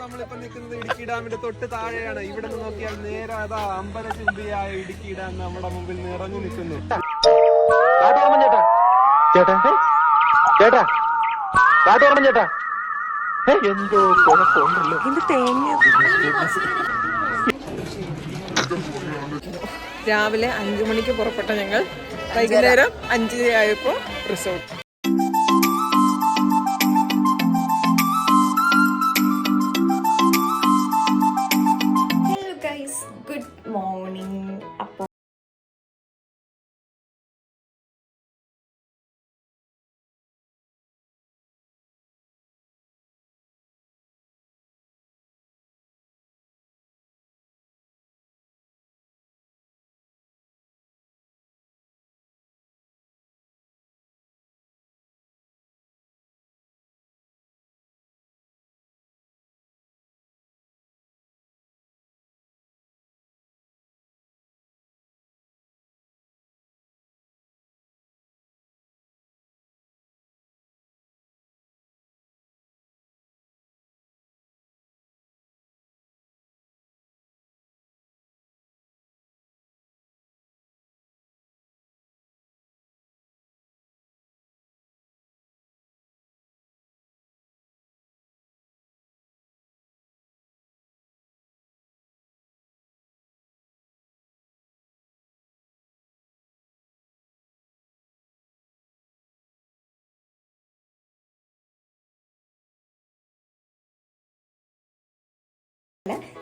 നമ്മളിപ്പോ നിൽക്കുന്നത് ഇടുക്കി ഡാമിന്റെ തൊട്ട് താഴെയാണ്. ഇവിടെ നിന്ന് നോക്കിയാൽ നേരെ അതാ അമ്പലചുംബിയായ ഇടുക്കി ഡാം നമ്മുടെ മുമ്പിൽ നിറഞ്ഞു നിൽക്കുന്നു. എന്തോ കുഴപ്പമുണ്ടല്ലോ. രാവിലെ 5 മണിക്ക് പുറപ്പെട്ട ഞങ്ങൾ വൈകുന്നേരം 5 ആയപ്പോ resort. Hello guys, good morning. അപ്പോൾ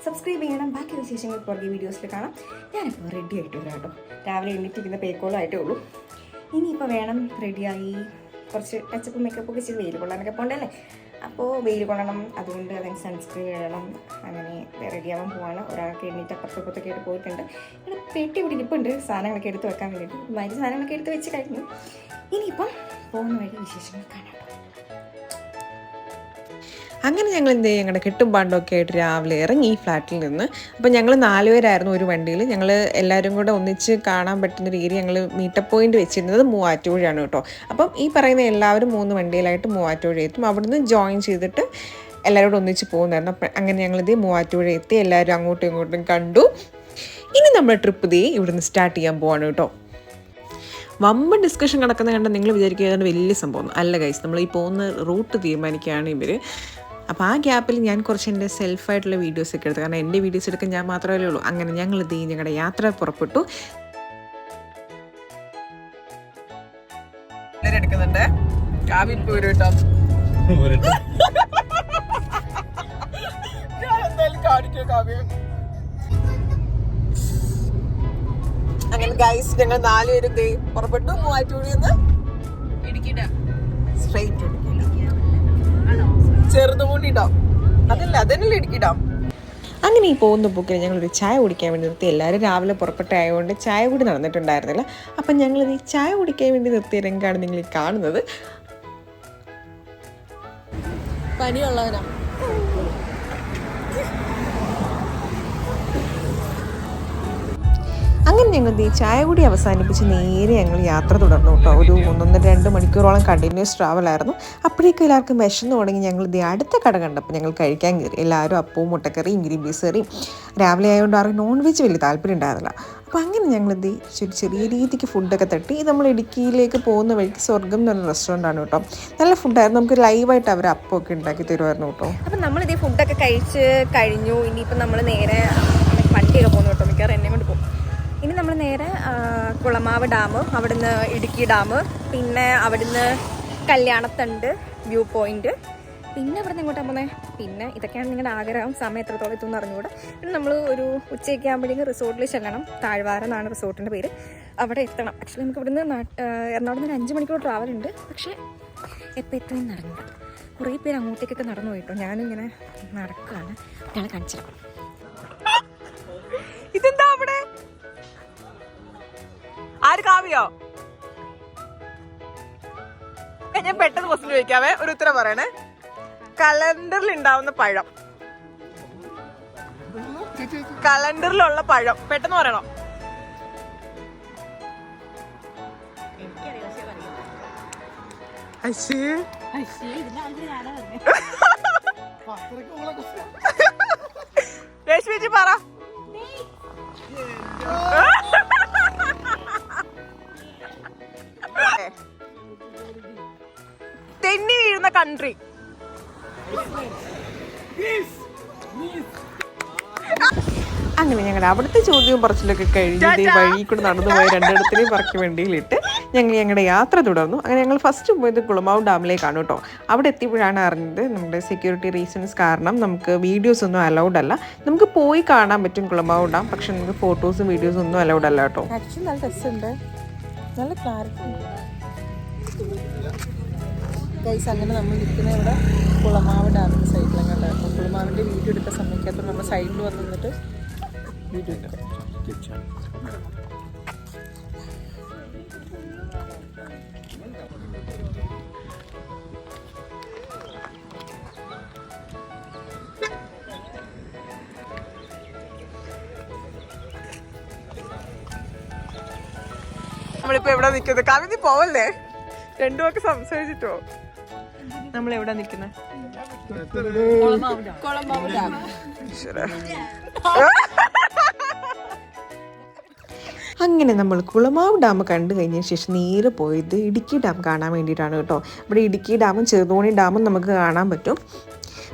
സബ്സ്ക്രൈബ് ചെയ്യണം. ബാക്കി വിശേഷങ്ങൾ പുറകെ വീഡിയോസിൽ കാണാം. ഞാനിപ്പോൾ റെഡി ആയിട്ട് വരാം കേട്ടോ. രാവിലെ എണ്ണിട്ടിരിക്കുന്ന പേക്കോളായിട്ടേ ഉള്ളൂ. ഇനിയിപ്പോൾ വേണം റെഡിയായി കുറച്ച് ടച്ചപ്പ് മേക്കപ്പൊക്കെ ചെയ്ത് വെയിൽ കൊള്ളാനൊക്കെ പോകണ്ടല്ലേ. അപ്പോൾ വെയിൽ കൊള്ളണം, അതുകൊണ്ട് അതിന് സൺസ്ക്രീൻ ഇടണം. അങ്ങനെ റെഡിയാവാൻ പോവാണ്. ഒരാൾക്ക് എണ്ണീറ്റ് അപ്പുറത്തൊക്കെ ആയിട്ട് പോയിട്ടുണ്ട്. ഇവിടെ പെട്ടി ഇവിടെ ഇരിപ്പുണ്ട് സാധനങ്ങളൊക്കെ എടുത്ത് വെക്കാൻ വേണ്ടിയിട്ട്. മറ്റു സാധനങ്ങളൊക്കെ എടുത്ത് വെച്ച് കഴിഞ്ഞു. ഇനിയിപ്പം പോകുന്ന വഴി വിശേഷങ്ങൾ കാണാം. അങ്ങനെ ഞങ്ങൾ എന്ത് ചെയ്യും, ഞങ്ങളുടെ കെട്ടും പാണ്ടൊക്കെ ആയിട്ട് രാവിലെ ഇറങ്ങി ഈ ഫ്ലാറ്റിൽ നിന്ന്. അപ്പോൾ ഞങ്ങൾ 4 പേരായിരുന്നു ഒരു വണ്ടിയിൽ. ഞങ്ങൾ എല്ലാവരും കൂടെ ഒന്നിച്ച് കാണാൻ പറ്റുന്നൊരു ഏരിയ ഞങ്ങൾ മീറ്റപ്പ് പോയിന്റ് വെച്ചിരുന്നത് മൂവാറ്റുപുഴയാണ് കേട്ടോ. അപ്പം ഈ പറയുന്ന എല്ലാവരും 3 വണ്ടിയിലായിട്ട് മൂവാറ്റുപുഴ എത്തും. അവിടുന്ന് ജോയിൻ ചെയ്തിട്ട് എല്ലാവരോടും ഒന്നിച്ച് പോകുന്നായിരുന്നു. അപ്പം അങ്ങനെ ഞങ്ങളിത് മൂവാറ്റുപുഴ എത്തി. എല്ലാവരും അങ്ങോട്ടും ഇങ്ങോട്ടും കണ്ടു. ഇനി നമ്മുടെ ട്രിപ്പ് ദേ ഇവിടുന്ന് സ്റ്റാർട്ട് ചെയ്യാൻ പോവാണ് കേട്ടോ. വമ്പൻ ഡിസ്കഷൻ കിടക്കുന്ന കണ്ട നിങ്ങൾ വിചാരിക്കുക ഏതാണ്ട് വലിയ സംഭവം അല്ല ഗൈസ്. നമ്മൾ ഈ പോകുന്ന റൂട്ട് തീരുമാനിക്കുകയാണ് ഇവർ. അപ്പോൾ ആ ഗ്യാപ്പിൽ ഞാൻ കുറച്ച് എൻ്റെ സെൽഫായിട്ടുള്ള വീഡിയോസൊക്കെ എടുത്തു. കാരണം എൻ്റെ വീഡിയോസ് എടുക്കാൻ ഞാൻ മാത്രമല്ലേ ഉള്ളൂ. അങ്ങനെ ഞങ്ങൾ ഇത് ഞങ്ങളുടെ യാത്ര പുറപ്പെട്ടു. എടുക്കുന്നുണ്ട് അങ്ങനെ ഗൈസ് ഞങ്ങൾ 4 പേരും പുറപ്പെട്ടു. മൂവാറ്റുപുഴയിൽ സ്ട്രൈറ്റ് ചെറുതുകൂടിയിടാം. അതന്നല്ലേ ഇടുക്കിടാം. അങ്ങനെ ഈ പോകുന്ന ബുക്കിൽ ഞങ്ങളൊരു ചായ കുടിക്കാൻ വേണ്ടി നിർത്തി. എല്ലാവരും രാവിലെ പുറപ്പെട്ടായതുകൊണ്ട് ചായ കൂടി നടന്നിട്ടുണ്ടായിരുന്നില്ല. അപ്പം ഞങ്ങളിത് ഈ ചായ കുടിക്കാൻ വേണ്ടി നിർത്തിയ രംഗമാണ് നിങ്ങൾ ഈ കാണുന്നത്. പനിയുള്ളവരാ. അങ്ങനെ ഞങ്ങൾ ഈ ചായ കൂടി അവസാനിപ്പിച്ച് നേരെ ഞങ്ങൾ യാത്ര തുടർന്നു കേട്ടോ. ഒരു 1-2 മണിക്കൂറോളം കണ്ടിന്യൂസ് ട്രാവലായിരുന്നു. അപ്പോഴേക്കും എല്ലാവർക്കും വിശന്നു തുടങ്ങി. ഞങ്ങൾ ഇത് അടുത്ത കട കണ്ടപ്പോൾ ഞങ്ങൾ കഴിക്കാൻ കയറി. എല്ലാവരും അപ്പവും മുട്ടക്കറിയും ഗ്രീൻ പീസ് കറിയും. രാവിലെ ആയതുകൊണ്ട് ആർക്കും നോൺ വെജ് വലിയ താല്പര്യം ഉണ്ടായിരുന്നില്ല. അപ്പോൾ അങ്ങനെ ഞങ്ങളിത് ചെറിയ രീതിക്ക് ഫുഡൊക്കെ തട്ടി. നമ്മൾ ഇടുക്കിയിലേക്ക് പോകുന്ന വഴിക്ക് സ്വർഗം എന്ന് പറഞ്ഞ റെസ്റ്റോറൻ്റാണ് കേട്ടോ. നല്ല ഫുഡായിരുന്നു. നമുക്ക് ലൈവായിട്ട് അവർ അപ്പമൊക്കെ ഉണ്ടാക്കി തരുമായിരുന്നു കേട്ടോ. അപ്പം നമ്മളിത് ഫുഡൊക്കെ കഴിച്ച് കഴിഞ്ഞു. ഇനിയിപ്പം നമ്മൾ നേരെ വണ്ടിയൊക്കെ പോകുന്നു കേട്ടോ. മിക്കവാറും എന്നെ കൊണ്ട് പോകും. ഇനി നമ്മൾ നേരെ കുളമാവ് ഡാം, അവിടുന്ന് ഇടുക്കി ഡാം, പിന്നെ അവിടുന്ന് കല്യാണത്തണ്ട് വ്യൂ പോയിന്റ്, പിന്നെ അവിടെ നിന്ന് ഇങ്ങോട്ടാണ് പോകുന്നത്. പിന്നെ ഇതൊക്കെയാണ് നിങ്ങളുടെ ആഗ്രഹം. സമയം എത്രത്തോളം എത്തുമെന്ന് അറിഞ്ഞുകൂടെ. പിന്നെ നമ്മൾ ഒരു ഉച്ചയൊക്കെ ആകുമ്പോഴേക്കും റിസോർട്ടിൽ ചെല്ലണം. താഴ്വാരം എന്നാണ് റിസോർട്ടിൻ്റെ പേര്. അവിടെ എത്തണം. ആക്ച്വലി നമുക്ക് ഇവിടുന്ന് എറണാകുളത്ത് നിന്ന് 5 മണിക്കൂർ ട്രാവലുണ്ട്. പക്ഷേ എപ്പോൾ എത്തുമെന്ന് നടന്നില്ല. കുറേ പേര് അങ്ങോട്ടേക്കൊക്കെ നടന്നു പോയിട്ടോ. ഞാനിങ്ങനെ നടക്കുകയാണ്. ഞങ്ങളെ കാണിച്ചു. ഇതെന്താ അവിടെ? ആര് കാവ്യോ? ഞാൻ പെട്ടെന്ന് ക്വസ്റ്റ്യൻ ചോദിക്കാവേ, ഒരു ഉത്തരം പറയണേ. കലണ്ടറിൽ ഉണ്ടാവുന്ന പഴം, കലണ്ടറിലുള്ള പഴം പെട്ടെന്ന് പറയണോ? രശ്മിജി പറ. തെന്നി വീഴുന്ന കൺട്രി. അങ്ങനെ ഞങ്ങളുടെ അവിടുത്തെ ചോദ്യവും പറച്ചിലൊക്കെ കഴിഞ്ഞ് വഴി കൂടെ നടന്നു പോയ രണ്ടിടത്തിനെയും പറക്കി വണ്ടിയിലിട്ട് ഞങ്ങൾ ഞങ്ങളുടെ യാത്ര തുടർന്നു. അങ്ങനെ ഞങ്ങൾ ഫസ്റ്റ് പോയത് കുളമാവ് ഡാമിലേക്കാണ് കേട്ടോ. അവിടെ എത്തിയപ്പോഴാണ് അറിഞ്ഞത് നമ്മുടെ സെക്യൂരിറ്റി റീസൺസ് കാരണം നമുക്ക് വീഡിയോസ് ഒന്നും അലൗഡ് അല്ല. നമുക്ക് പോയി കാണാൻ പറ്റും കുളമാവ് ഡാം, പക്ഷെ നമുക്ക് ഫോട്ടോസും വീഡിയോസും ഒന്നും അലൗഡ് അല്ല കേട്ടോ. ആക്ച്വലി നല്ല രസമുണ്ട്, നല്ല ക്ലാരിറ്റി. ഗൈസ്, അങ്ങനെ നമ്മൾ നിൽക്കുന്ന ഇവിടെ കുളമാവ് ഡാമിൻ്റെ സൈഡിലങ്ങാണ്ട്. അപ്പോൾ കുളമാവിൻ്റെ വീഡിയോ എടുക്കാൻ സമ്മതിക്കാത്തത് നമ്മൾ സൈഡിൽ വന്ന് നിന്നിട്ട് വീഡിയോ എടുക്കാം. നമ്മളിപ്പോ എവിടെ നിക്കുന്നത്? കവിതി പോവല്ലേ? രണ്ടുമൊക്കെ സംസാരിച്ചിട്ടോ. നമ്മളെവിടെ നിക്കുന്നത്? അങ്ങനെ നമ്മൾ കുളമാവ് ഡാം കണ്ടു കഴിഞ്ഞതിന് ശേഷം നേരെ പോയത് ഇടുക്കി ഡാം കാണാൻ വേണ്ടിയിട്ടാണ് കേട്ടോ. ഇവിടെ ഇടുക്കി ഡാമും ചെറുതോണി ഡാമും നമുക്ക് കാണാൻ പറ്റും.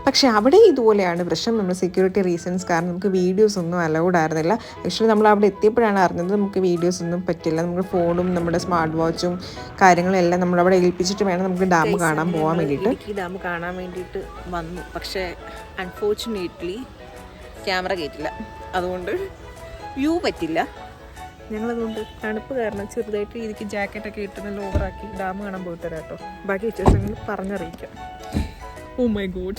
പക്ഷേ അവിടെ ഇതുപോലെയാണ് പ്രശ്നം. നമ്മൾ സെക്യൂരിറ്റി റീസൺസ് കാരണം നമുക്ക് വീഡിയോസ് ഒന്നും അലൗഡ് ആയിരുന്നില്ല. ആക്ച്വലി നമ്മൾ അവിടെ എത്തിയപ്പോഴാണ് അറിഞ്ഞത് നമുക്ക് വീഡിയോസ് ഒന്നും പറ്റില്ല. നമ്മുടെ ഫോണും നമ്മുടെ സ്മാർട്ട് വാച്ചും കാര്യങ്ങളും എല്ലാം നമ്മളവിടെ ഏൽപ്പിച്ചിട്ട് വേണം നമുക്ക് ഡാം കാണാൻ പോകാൻ വേണ്ടിയിട്ട്. ഇടുക്കി ഡാം കാണാൻ വേണ്ടിയിട്ട് വന്നു, പക്ഷേ അൺഫോർച്ചുനേറ്റ്ലി ക്യാമറ കയറ്റില്ല, അതുകൊണ്ട് വ്യൂ പറ്റില്ല. ഞങ്ങളതുകൊണ്ട് തണുപ്പ് കാരണം ചെറുതായിട്ട് രീതിക്ക് ജാക്കറ്റൊക്കെ ഇട്ട് നല്ല ഓവറാക്കി ഡാം കാണാൻ പോയിട്ട് തരാം കേട്ടോ. ബാക്കി വിശേഷങ്ങൾ പറഞ്ഞറിയിക്കാം. Oh my god.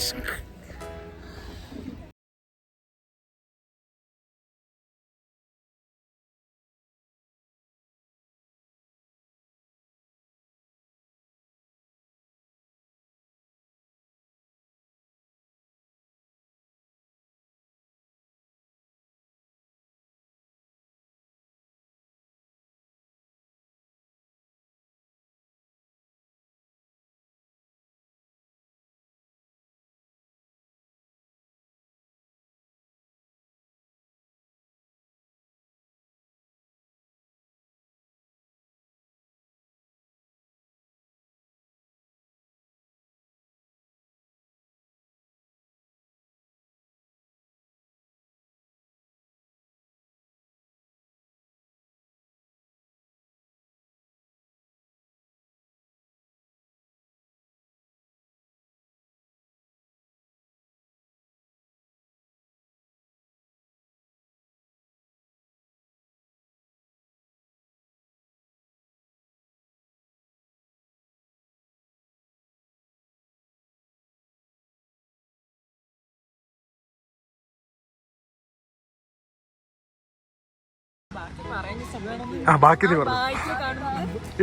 ബാക്കി നീ പറഞ്ഞു.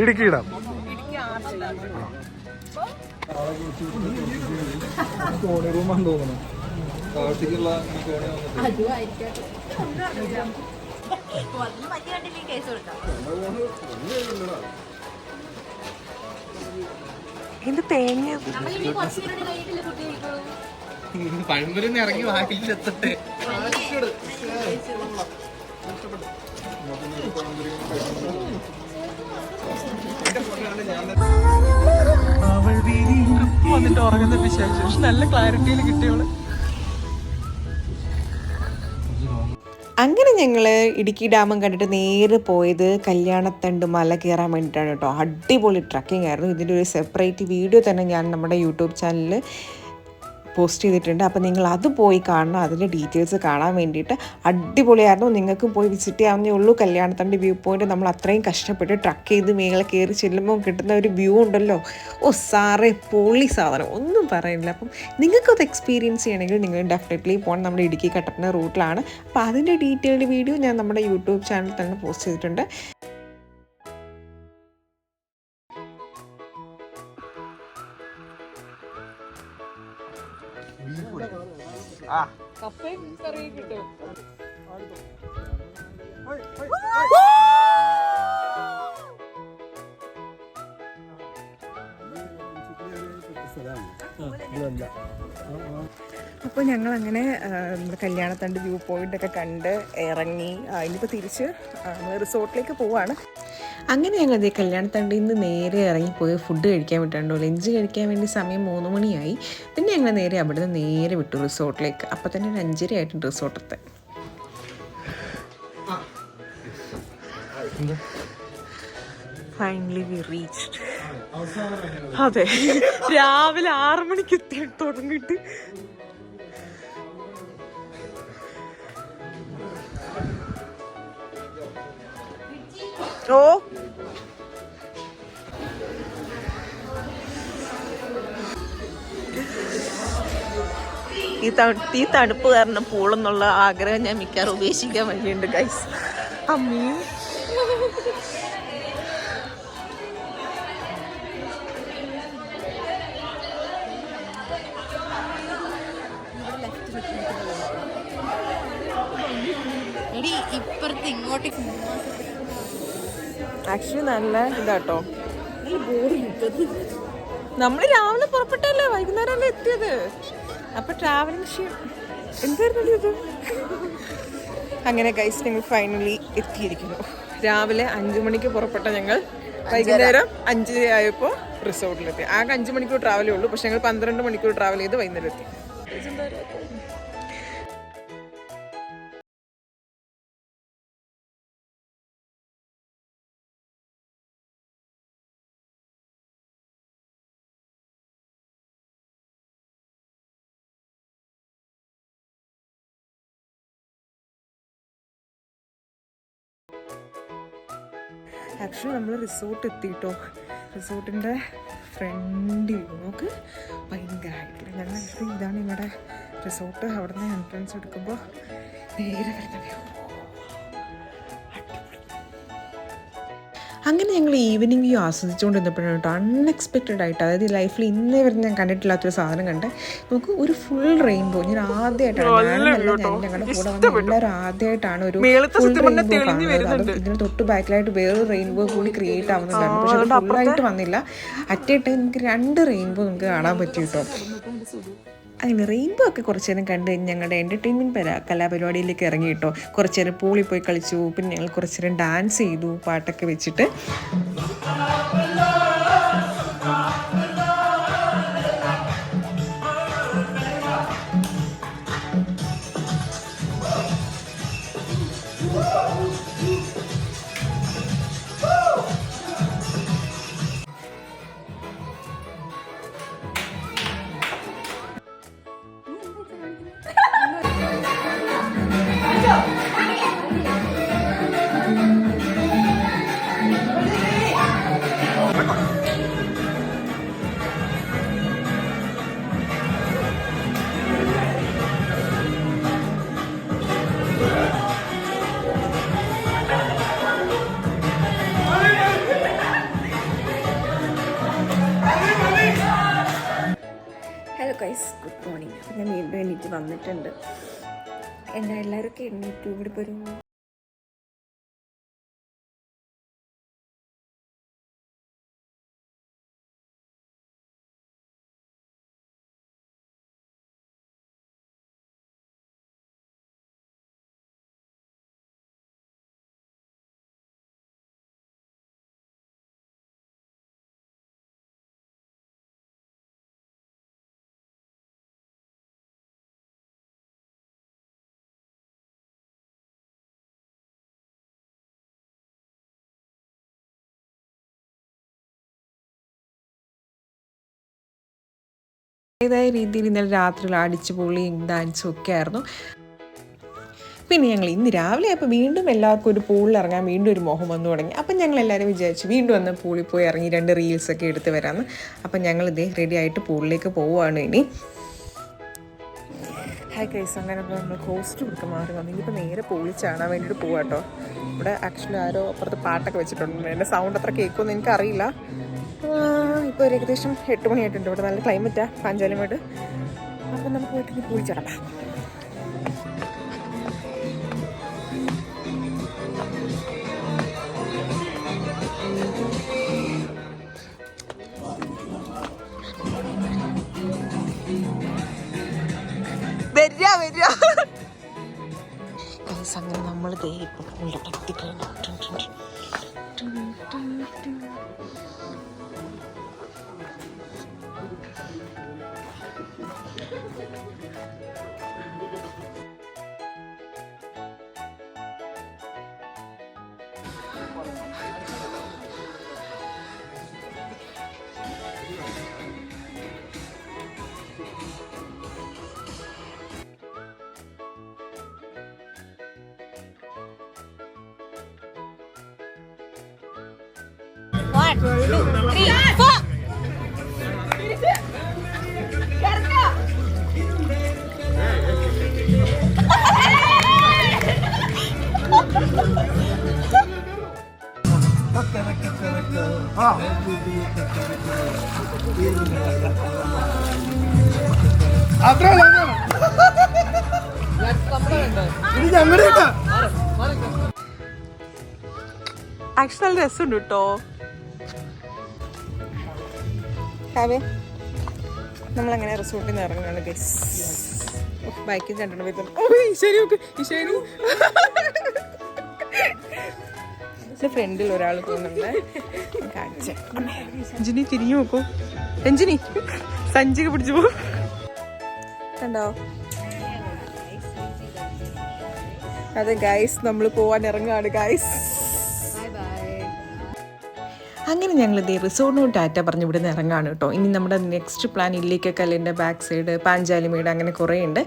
ഇടുക്കി ഇടാം. റൂമാന്ന് തോന്നുന്നു. ഇത് തേങ്ങ പഴമ്പൂരിന്ന് ഇറങ്ങി വാക്കിലെത്തട്ടെ. വന്നിട്ട് ഉറങ്ങുന്ന വിശേഷം നല്ല ക്ലാരിറ്റിയിൽ കിട്ടിയോള്. അങ്ങനെ ഞങ്ങൾ ഇടുക്കി ഡാമും കണ്ടിട്ട് നേരെ പോയത് കല്യാണത്തണ്ട് മല കയറാൻ വേണ്ടിയിട്ടാണ് കേട്ടോ. അടിപൊളി ട്രക്കിംഗ് ആയിരുന്നു. ഇതിൻ്റെ ഒരു സെപ്പറേറ്റ് വീഡിയോ തന്നെ ഞാൻ നമ്മുടെ യൂട്യൂബ് ചാനലിൽ പോസ്റ്റ് ചെയ്തിട്ടുണ്ട്. അപ്പോൾ നിങ്ങൾ അത് പോയി കാണണം, അതിൻ്റെ ഡീറ്റെയിൽസ് കാണാൻ വേണ്ടിയിട്ട്. അടിപൊളിയായിരുന്നു. നിങ്ങൾക്കും പോയി വിസിറ്റ് ചെയ്യാവുന്നേ ഉള്ളൂ. കല്യാണത്തണ്ട് വ്യൂ പോയിന്റ് നമ്മൾ അത്രയും കഷ്ടപ്പെട്ട് ട്രക്ക് ചെയ്ത് മേലെ കയറി ചെല്ലുമ്പോൾ കിട്ടുന്ന ഒരു വ്യൂ ഉണ്ടല്ലോ, ഓ സാറേ പൊളി സാധനം, ഒന്നും പറയുന്നില്ല. അപ്പം നിങ്ങൾക്കത് എക്സ്പീരിയൻസ് ചെയ്യണമെങ്കിൽ നിങ്ങൾ ഡെഫിനറ്റ്ലി പോകണം. നമ്മുടെ ഇടുക്കി കട്ടപ്പന റൂട്ടിലാണ്. അപ്പോൾ അതിൻ്റെ ഡീറ്റെയിൽഡ് വീഡിയോ ഞാൻ നമ്മുടെ യൂട്യൂബ് ചാനലിൽ തന്നെ പോസ്റ്റ് ചെയ്തിട്ടുണ്ട്. കപ്പയും കറിയും കിട്ടും. അപ്പോൾ ഞങ്ങൾ അങ്ങനെ നമ്മുടെ കല്യാണത്തണ്ട് വ്യൂ പോയിന്റ് ഒക്കെ കണ്ട് ഇറങ്ങി. ഇനിയിപ്പോൾ തിരിച്ച് റിസോർട്ടിലേക്ക് പോവാണ്. അങ്ങനെ ഞങ്ങൾ അതേ കല്യാണത്തണ്ടിൽ നിന്ന് നേരെ ഇറങ്ങിപ്പോയി ഫുഡ് കഴിക്കാൻ വിട്ടുണ്ടോ. ലഞ്ച് കഴിക്കാൻ വേണ്ടി സമയം 3 മണിയായി. പിന്നെ ഞങ്ങൾ നേരെ അവിടെ നിന്ന് നേരെ വിട്ടു റിസോർട്ടിലേക്ക്. അപ്പോൾ തന്നെ ഒരു 5:30 ആയിട്ടുണ്ട് റിസോർട്ടത്തെ. Finally we reached. അതെ, രാവിലെ 6 മണിക്ക് എത്തി തുടങ്ങിയിട്ട്. ഓ ഈ തണുപ്പ് കാരണം പൂളെന്നുള്ള ആഗ്രഹം ഞാൻ മിക്കവാറും ഉപേക്ഷിക്കാൻ വേണ്ടിയുണ്ട് ഗൈസ്. അമ്മയും ഇപ്പുറത്ത് ഇങ്ങോട്ടേക്ക് ആക്ച്വലി നല്ല ഇതാട്ടോ. നമ്മൾ രാവിലെ പുറപ്പെട്ടല്ലേ, വൈകുന്നേരമല്ലേ എത്തിയത്. അപ്പൊ ട്രാവലിംഗ് എന്തായിരുന്നു ഇത്. അങ്ങനെ ഗൈസ് ഞങ്ങൾ ഫൈനലി എത്തിയിരിക്കുന്നു. രാവിലെ 5 മണിക്ക് പുറപ്പെട്ട ഞങ്ങൾ വൈകുന്നേരം 5 ആയപ്പോൾ റിസോർട്ടിലെത്തി. ആകെ 5 മണിക്കൂർ ട്രാവലേ ഉള്ളൂ. പക്ഷെ ഞങ്ങൾ 12 മണിക്കൂർ ട്രാവൽ ചെയ്ത് വൈകുന്നേരം എത്തി. ആക്ച്വലി നമ്മൾ റിസോർട്ട് എത്തിയിട്ടോ. റിസോർട്ടിൻ്റെ ഫ്രണ്ട് വ്യൂ നോക്ക്, ഭയങ്കരമായിട്ടില്ല. ഞങ്ങൾ ഇതാണ് ഇവിടെ റിസോർട്ട്. അവിടെ നിന്ന് എൻട്രൻസ് എടുക്കുമ്പോൾ നേരെ വരുന്ന വ്യൂ. അങ്ങനെ ഞങ്ങൾ ഈവനിങ് വ്യൂ ആസ്വദിച്ചുകൊണ്ടിരുന്നപ്പോഴാണ് കേട്ടോ അൺഎക്സ്പെക്റ്റഡ് ആയിട്ട്, അതായത് ലൈഫിൽ ഇന്നേ വരെ ഞാൻ കണ്ടിട്ടില്ലാത്തൊരു സാധനം കണ്ട്. നമുക്ക് ഒരു ഫുൾ റെയിൻബോ. ഞാൻ ആദ്യമായിട്ടാണ്, ഞങ്ങളുടെ കൂടെ വന്ന എല്ലാവരും ആദ്യമായിട്ടാണ് ഒരു ഫുൾ റെയിൻബോ കാണുന്നത്. ഇതിന് തൊട്ട് ബാക്കിലായിട്ട് വേറൊരു റെയിൻബോ കൂടി ക്രിയേറ്റ് ആവുന്നുണ്ടായിരുന്നു. പക്ഷെ അത് ഫുള്ളായിട്ട് വന്നില്ല. അറ്റ് എ ടൈം നമുക്ക് 2 റെയിൻബോ നമുക്ക് കാണാൻ പറ്റി കേട്ടോ. അങ്ങനെ റെയിൻബോ ഒക്കെ കുറച്ച് നേരം കണ്ട് കഴിഞ്ഞ് ഞങ്ങളുടെ എൻ്റർടൈൻമെൻറ്റ് കലാപരിപാടിയിലേക്ക് ഇറങ്ങി കേട്ടോ. കുറച്ച് നേരം പൂളിൽ പോയി കളിച്ചു. പിന്നെ ഞങ്ങൾ കുറച്ച് നേരം ഡാൻസ് ചെയ്തു പാട്ടൊക്കെ വെച്ചിട്ട്. Hello guys, good morning. അപ്പം ഞാൻ വീണ്ടും എണീറ്റ് വന്നിട്ടുണ്ട്. എല്ലാവരും എണീറ്റു. ഇവിടെ ഇപ്പോൾ ഒരു ഏതായ രീതിയിൽ ഇന്നലെ രാത്രിയിൽ അടിച്ചു പൊളിയും ഡാൻസും ഒക്കെ ആയിരുന്നു. പിന്നെ ഞങ്ങൾ ഇന്ന് രാവിലെ ആയപ്പോൾ വീണ്ടും എല്ലാവർക്കും ഒരു പൂളിൽ ഇറങ്ങാൻ വീണ്ടും ഒരു മോഹം വന്നു തുടങ്ങി. അപ്പം ഞങ്ങൾ എല്ലാവരും വിചാരിച്ചു വീണ്ടും വന്ന് പൂളിൽ പോയി ഇറങ്ങി 2 റീൽസൊക്കെ എടുത്ത് വരാമെന്ന്. അപ്പം ഞങ്ങൾ ഇതേ റെഡി ആയിട്ട് പൂളിലേക്ക് പോവുകയാണ് ഇനി. ഹായ് ഗൈസ്, അങ്ങനെ നമ്മൾ കോസ്റ്റ് കൊടുത്ത് മാറി വന്നു. ഇനിയിപ്പോൾ നേരെ പൂളിൽ ചാടാൻ വേണ്ടിയിട്ട് പോവാം കേട്ടോ. ഇവിടെ ആക്ച്വലി ആരോ അപ്പുറത്ത് പാട്ടൊക്കെ വെച്ചിട്ടുണ്ട്. എൻ്റെ സൗണ്ട് അത്ര കേൾക്കുമെന്ന് എനിക്കറിയില്ല. ഇപ്പോൾ ഒരു ഏകദേശം 8 മണിയായിട്ടുണ്ട്. ഇവിടെ നല്ല ക്ലൈമറ്റാണ് പാഞ്ചാലിമേട്. അപ്പം നമുക്ക് പോയിട്ട് ഇനി പൂളിൽ ചാടാം. ആക്ച്വലി നല്ല രസമുണ്ട് കേട്ടോ. നമ്മളങ്ങനെ റിസോർട്ടിൽ നിന്ന് ഇറങ്ങുകയാണ് ഗൈസ്. ബൈക്കിൽ രണ്ടെണ്ണം ഫ്രണ്ടിൽ ഒരാൾ തോന്നുന്നുണ്ട്. കാണിച്ച രഞ്ജിനി തിരിഞ്ഞു നോക്കൂ. രഞ്ജിനി സഞ്ചിക പിടിച്ചു പോ. കണ്ടോ? അതെ ഗൈസ്, നമ്മൾ പോവാൻ ഇറങ്ങുകയാണ് ഗൈസ്. അങ്ങനെ ഞങ്ങൾ ഇതേ റിസോർട്ടിനോട് ടാറ്റ പറഞ്ഞ് ഇവിടെ നിന്ന് ഇറങ്ങാണ് കേട്ടോ. ഇനി നമ്മുടെ നെക്സ്റ്റ് പ്ലാൻ ഇല്ലിക്കക്കല്ലിൻ്റെ ബാക്ക് സൈഡ് പാഞ്ചാലിമേട് അങ്ങനെ കുറേ ഉണ്ട്.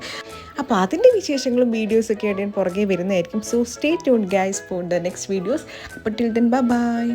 അപ്പോൾ അതിൻ്റെ വിശേഷങ്ങളും വീഡിയോസൊക്കെ ആയിട്ട് ഞാൻ പുറകെ വരുന്നതായിരിക്കും. So stay tuned guys for the next videos. അപ്പോൾ ടിൽ ദെൻ ബൈ.